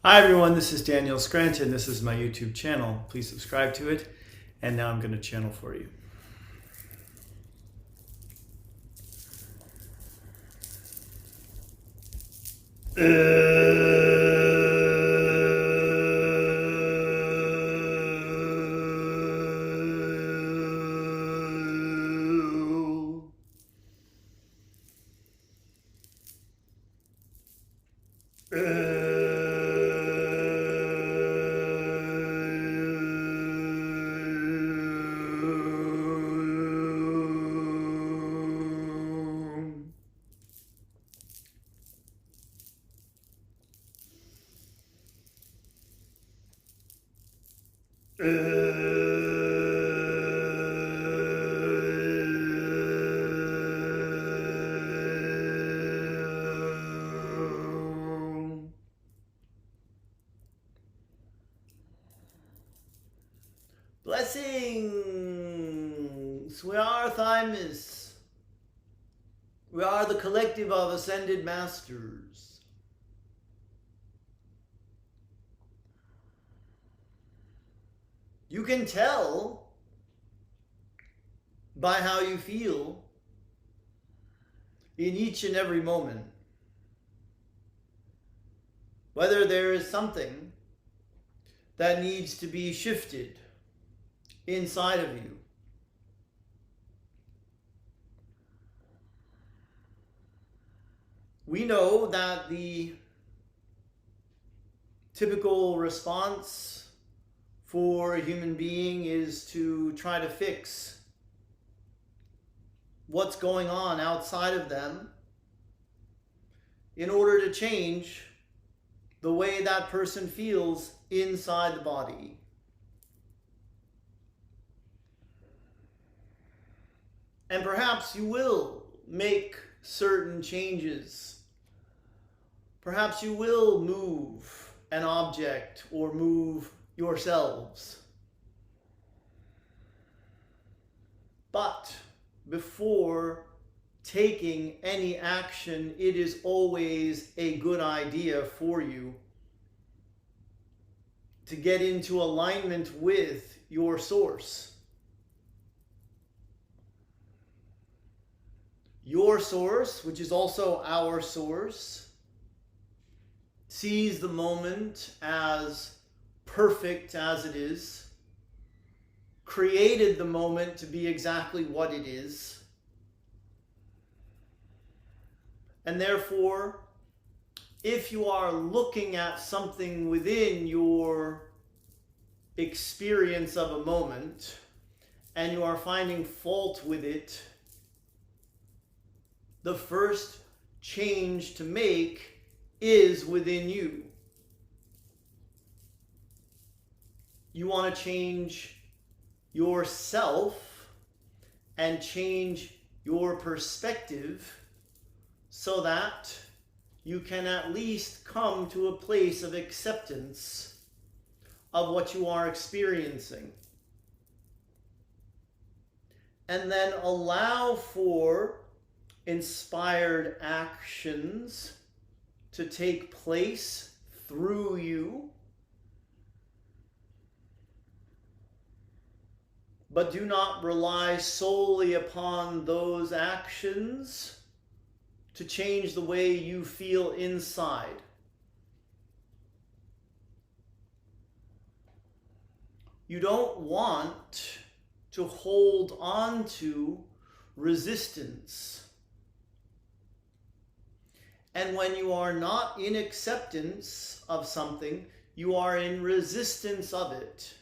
Hi everyone, this is Daniel Scranton. This is my YouTube channel. Please subscribe to it. And now I'm going to channel for you. Blessings! We are Thymus. We are the collective of ascended masters. You can tell by how you feel in each and every moment whether there is something that needs to be shifted inside of you. We know that the typical response for a human being is to try to fix what's going on outside of them in order to change the way that person feels inside the body. And perhaps you will make certain changes. Perhaps you will move an object or move yourselves. But before taking any action, it is always a good idea for you to get into alignment with your source. Your source, which is also our source, sees the moment as perfect as it is, created the moment to be exactly what it is, and therefore, if you are looking at something within your experience of a moment and you are finding fault with it, the first change to make is within you. You want to change yourself and change your perspective so that you can at least come to a place of acceptance of what you are experiencing. And then allow for inspired actions to take place through you, but do not rely solely upon those actions to change the way you feel inside. You don't want to hold on to resistance. And when you are not in acceptance of something, you are in resistance of it.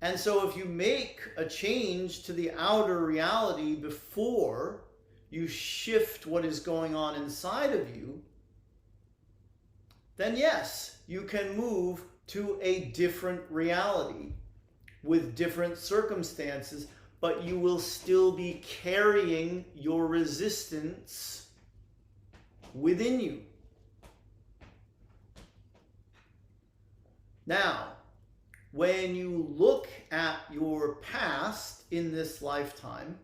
And so if you make a change to the outer reality before you shift what is going on inside of you, then yes, you can move to a different reality with different circumstances, but you will still be carrying your resistance within you. Now, when you look at your past in this lifetime,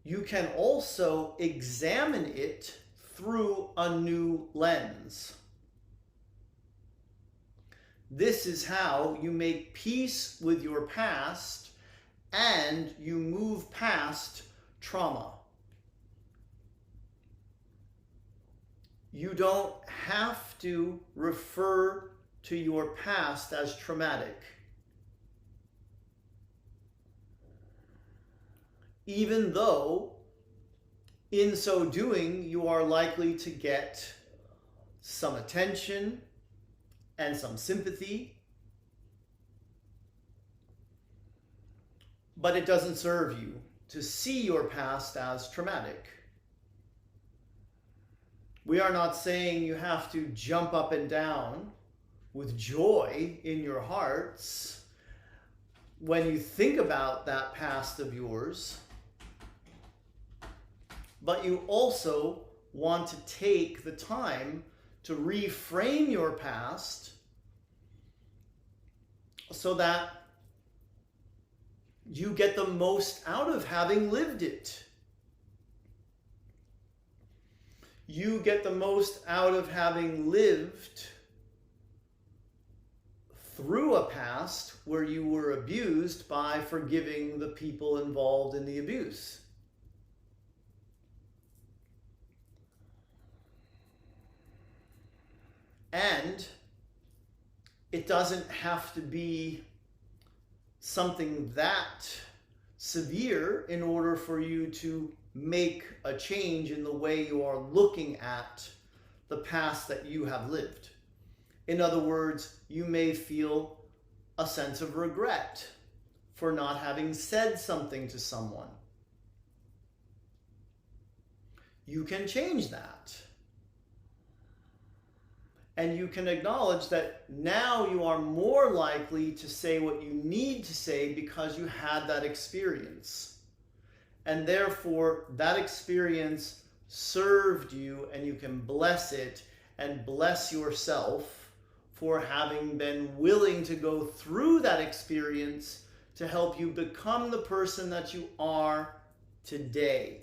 you can also examine it through a new lens. This is how you make peace with your past and you move past trauma. You don't have to refer to your past as traumatic. Even though, in so doing, you are likely to get some attention and some sympathy, but it doesn't serve you to see your past as traumatic. We are not saying you have to jump up and down with joy in your hearts when you think about that past of yours, but you also want to take the time to reframe your past so that you get the most out of having lived it. You get the most out of having lived through a past where you were abused by forgiving the people involved in the abuse. And it doesn't have to be something that severe in order for you to make a change in the way you are looking at the past that you have lived. In other words, you may feel a sense of regret for not having said something to someone. You can change that. And you can acknowledge that now you are more likely to say what you need to say because you had that experience. And therefore, that experience served you, and you can bless it and bless yourself for having been willing to go through that experience to help you become the person that you are today.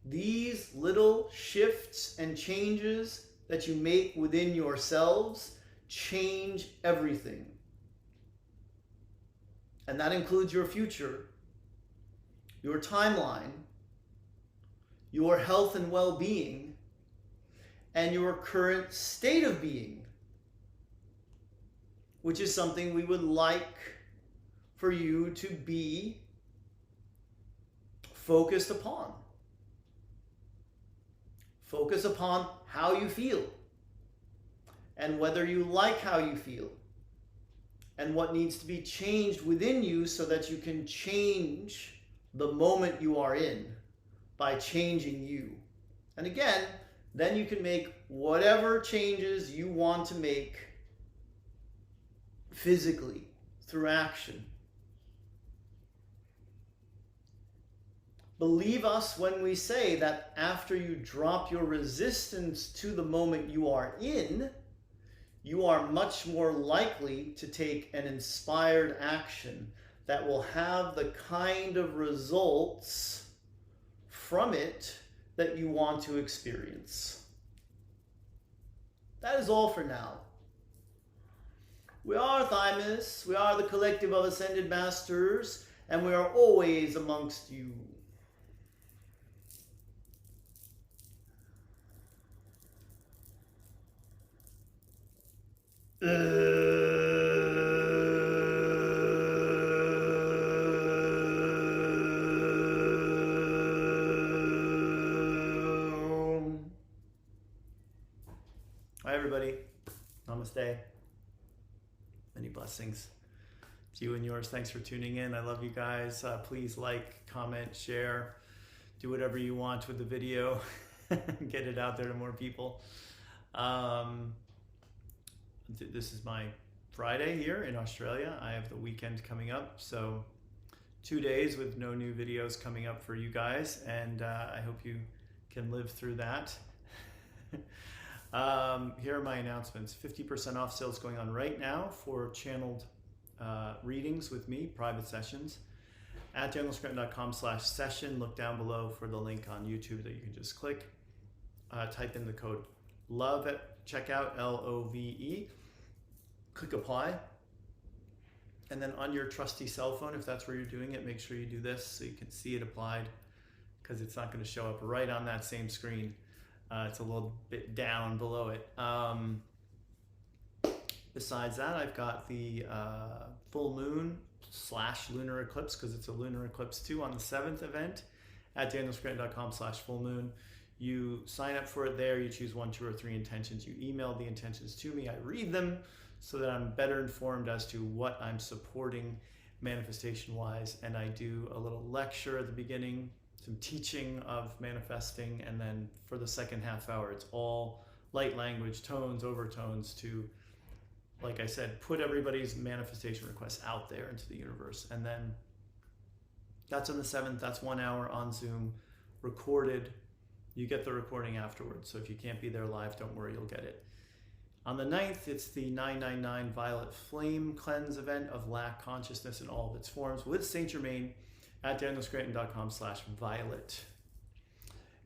These little shifts and changes that you make within yourselves change everything. And that includes your future, your timeline, your health and well-being, and your current state of being, which is something we would like for you to be focused upon. Focus upon how you feel and whether you like how you feel and what needs to be changed within you so that you can change the moment you are in by changing you. And again, then you can make whatever changes you want to make physically through action. Believe us when we say that after you drop your resistance to the moment you are in, you are much more likely to take an inspired action that will have the kind of results from it that you want to experience. That is all for now. We are Thymus, we are the collective of Ascended Masters, and we are always amongst you. Hi everybody, namaste, many blessings to you and yours. Thanks for tuning in. I love you guys. Please like, comment, share, do whatever you want with the video. Get it out there to more people. This is my Friday here in Australia. I have the weekend coming up, so 2 days with no new videos coming up for you guys, and I hope you can live through that. Here are my announcements. 50% off sales going on right now for channeled readings with me, private sessions, at danielscranton.com/session. Look down below for the link on YouTube that you can just click. Type in the code LOVE at checkout, LOVE. Click apply. And then on your trusty cell phone, if that's where you're doing it, make sure you do this so you can see it applied, because it's not going to show up right on that same screen. It's a little bit down below it. Besides that, I've got the full moon / lunar eclipse, because it's a lunar eclipse too, on the 7th event at danielscranton.com/full moon. You sign up for it there. You choose 1, 2, or 3 intentions. You email the intentions to me. I read them so that I'm better informed as to what I'm supporting manifestation-wise. And I do a little lecture at the beginning, some teaching of manifesting. And then for the second half hour, it's all light language, tones, overtones to, like I said, put everybody's manifestation requests out there into the universe. And then that's on the 7th. That's 1 hour on Zoom, recorded. You get the recording afterwards. So if you can't be there live, don't worry, you'll get it. On the 9th, it's the 999 Violet Flame Cleanse event of lack consciousness in all of its forms with Saint Germain at danielscranton.com/violet.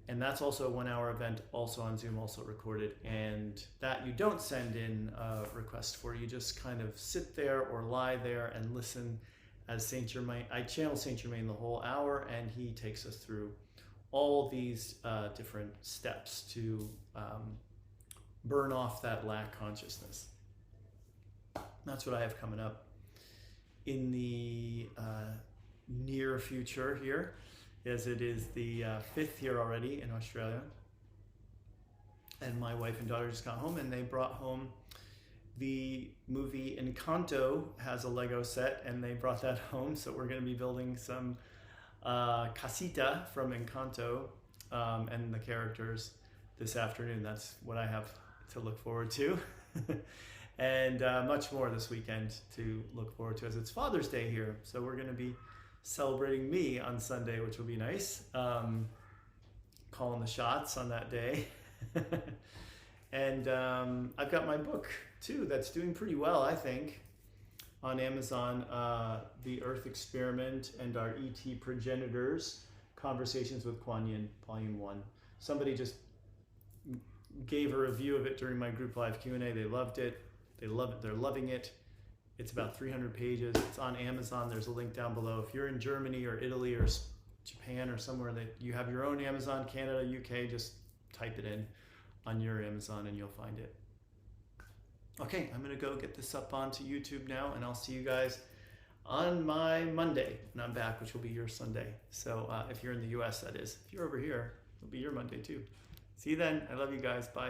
And that's also a 1 hour event, also on Zoom, also recorded. And that you don't send in a request for. You just kind of sit there or lie there and listen as Saint Germain. I channel Saint Germain the whole hour, and he takes us through all these different steps to burn off that lack consciousness. That's what I have coming up in the near future here, as it is the 5th year already in Australia. And my wife and daughter just got home, and they brought home the movie Encanto. Has a Lego set, and they brought that home. So we're going to be building some casita from Encanto and the characters this afternoon. That's what I have to look forward to. And much more this weekend to look forward to, as it's Father's Day here. So we're going to be celebrating me on Sunday, which will be nice. Calling the shots on that day. And I've got my book too that's doing pretty well, I think, on Amazon, The Earth Experiment and Our ET Progenitors, Conversations with Kuan Yin, Volume 1. Somebody just gave a review of it during my group live Q&A. They loved it. They love it. They're loving it. It's about 300 pages. It's on Amazon. There's a link down below. If you're in Germany or Italy or Japan or somewhere that you have your own Amazon, Canada, UK, just type it in on your Amazon and you'll find it. Okay, I'm going to go get this up onto YouTube now, and I'll see you guys on my Monday when I'm back, which will be your Sunday. So if you're in the US, that is. If you're over here, it'll be your Monday too. See you then. I love you guys. Bye.